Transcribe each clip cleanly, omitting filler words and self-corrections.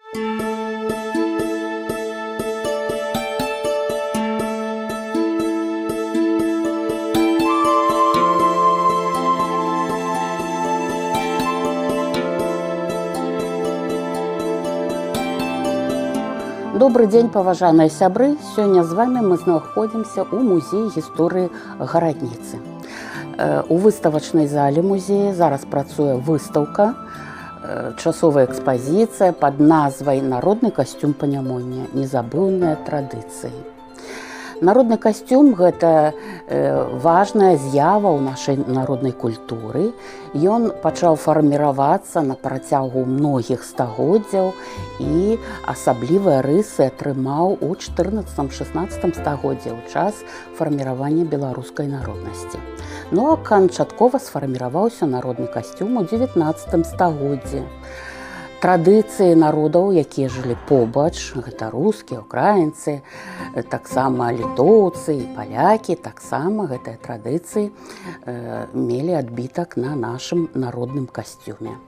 Добрый день, паважаныя сябры. Сёння з вами мы знаходзімся ў музеі гісторыі гарадніцы. У выставачнай зале музея зараз працуе выстаўка, часовая экспазіцыя пад назвай «Народны касцюм панямоння. Незабыўныя традыцыі». Народны касцюм – гэта важная з'ява ў нашай народнай культуры. Ён пачаў фарміравацца на працягу многіх стагоддзяў і асаблівыя рысы атрымаў у 14-16 стагоддзі ў час фарміравання беларускай народнасці. Ну а канчаткова сфарміраваўся народны касцюм у 19 стагоддзі. Традыцыі народаў, якія жылі побач, гэта рускія, украінцы, таксама літоўцы і палякі, таксама гэтыя традыцыі мелі адбітак на нашым народным касцюме.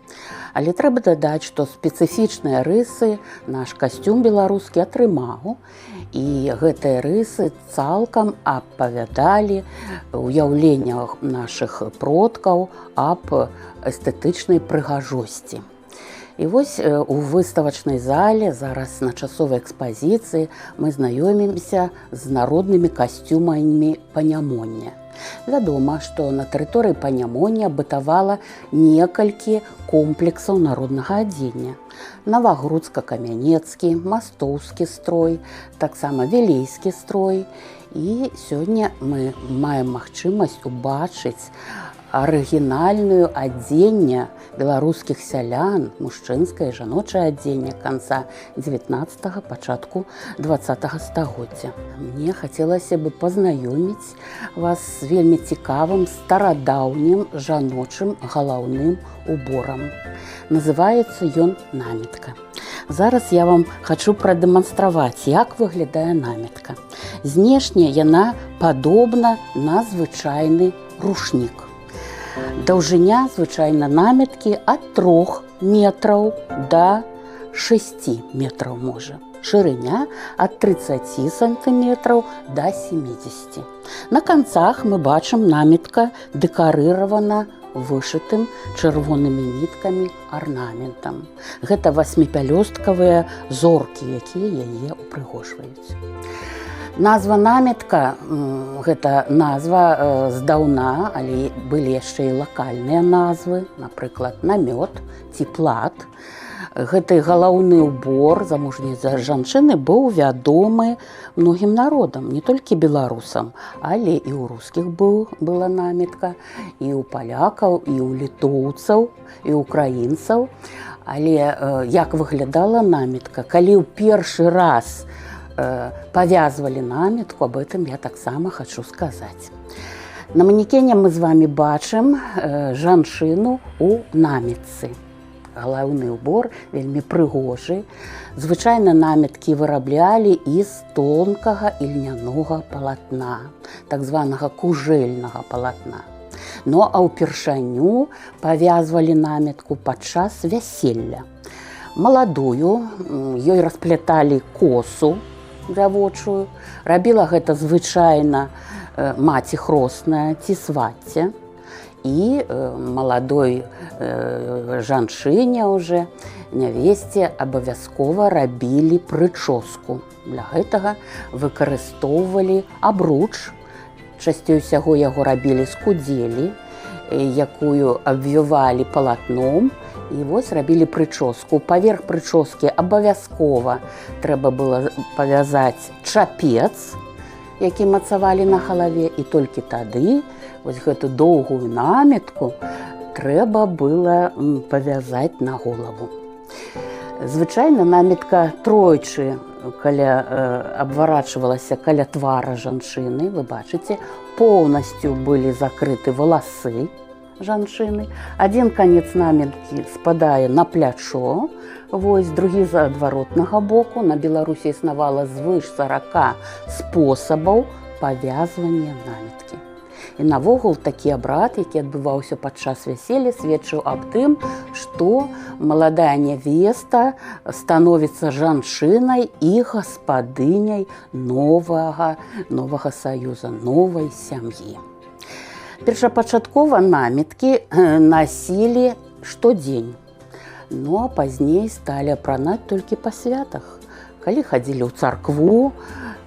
Але трэба дадаць, што спецыфічныя рысы наш касцюм беларускі атрымаў, і гэтыя рысы цалкам апавядалі уяўленнях нашых продкаў аб эстэтычнай прыгажосці. І вось у выставачнай зале, зараз на часовай экспазіцыі, мы знаёмімся з народнымі касцюмамі панямоння. Вядома, што на тэрыторыі панямоння бытавала некалькі комплексаў народнага адзення. Навагрудска-камянецкі, мастоўскі строй, таксама вілейскі строй. І сёння мы маем магчымасць убачыць арыгінальную адзенне беларускіх сялян, мужчынскае і жаночае адзенне канца 19-го, пачатку 20-го стагоддзя. Мне хацелася бы пазнаёміць вас з вельмі цікавым старадаўнім жаночым галаўным уборам. Называецца ён намітка. Зараз я вам хачу прадэманстраваць, як выглядае намітка. Знешне яна падобна на звычайны рушнік. Даўжыня звычайна наміткі ад 3 метраў да 6 метраў можа. Шырыня ад 30 сантыметраў да 70. На канцах мы бачым намітка дэкарыравана вышытым чырвонымі ніткамі арнаментам. Гэта 8-пялёсткавыя зоркі, якія яе упрыгожваюць. Назва намітка – гэта назва здаўна, але былі яшчэ і лакальныя назвы, напрыклад, намёт ці плат. Гэты галаўны ўбор замужняй жанчыны быў вядомы многім народам, не толькі беларусам, але і ў рускіх была намітка, і ў палякаў, і ў літоўцаў, і ў украінцаў. Але як выглядала намітка, калі ў першы раз павязвалі намітку, аб гэтым я таксама хачу сказаць. На манекене мы з вами бачым жанчыну ў намітцы. Галаўны ўбор вельмі прыгожы. Звычайна наміткі выраблялі з тонкага і льнянога палатна, так званага кужэльнага палатна. Ну а ўпершыню павязвалі намітку падчас вяселля. Маладую, ёй распляталі косу дзявочую. Рабіла гэта звычайна маці хросная ці свацця. І маладой жанчыне ўжо, нявесце, абавязкова рабілі прычоску. Для гэтага выкарыстоўвалі абруч. Часцей усяго яго рабілі з кудзелі, якую абвівалі палатном. І вось рабілі прычоску. Паверх прычоскі абавязкова трэба было павязаць чапец, які мацавалі на галаве, і толькі тады вось гэту доўгую намітку трэба было павязаць на голову. Звычайна намітка тройчы абварачвалася каля твара жанчыны. Вы бачыце, поўнасцю былі закрыты валасы жанчыны. Адзін канец наміткі спадае на плячо, вось другі з адваротнага боку. На Беларусі існавала звыш 40 спосабаў павязвання наміткі. І навогул такі абрад, які адбываўся падчас вяселля, сведчыў аб тым, што маладая нявеста становіцца жанчынай і гаспадыняй новага саюза, новай сям'і. Першапачаткова наміткі насілі штодзень, а пазней сталі апранаць толькі па святах, калі хадзілі ў царкву.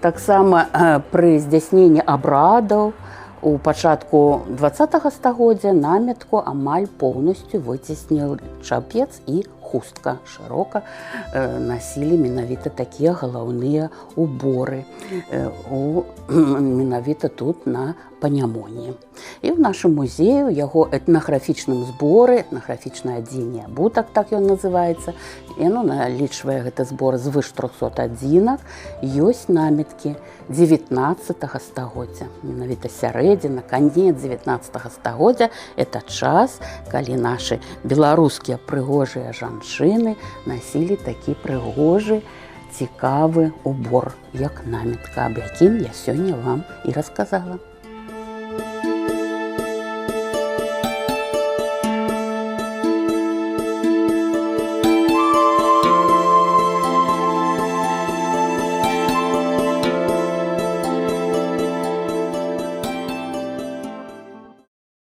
Таксама пры здзяйсненні абрадаў у пачатку 20-го стагоддзя намітку амаль поўнасцю выцеснілі чапец і хустка. Шырока насілі менавіта такія галаўныя уборы, менавіта тут на Панямоні. І ў нашым музеі, у яго этнаграфічным зборы, этнаграфічнае адзенне абутак, так ён называецца, яно налічвае гэты збор звыш 300 адзінак, ёсць наміткі 19-го стагоддзя. Менавіта сярэдзіна, канец 19-го стагоддзя – это час, калі нашы беларускія прыгожыя жанчыны насілі такі прыгожы, цікавы убор, як намітка, аб якім я сёння вам і расказала.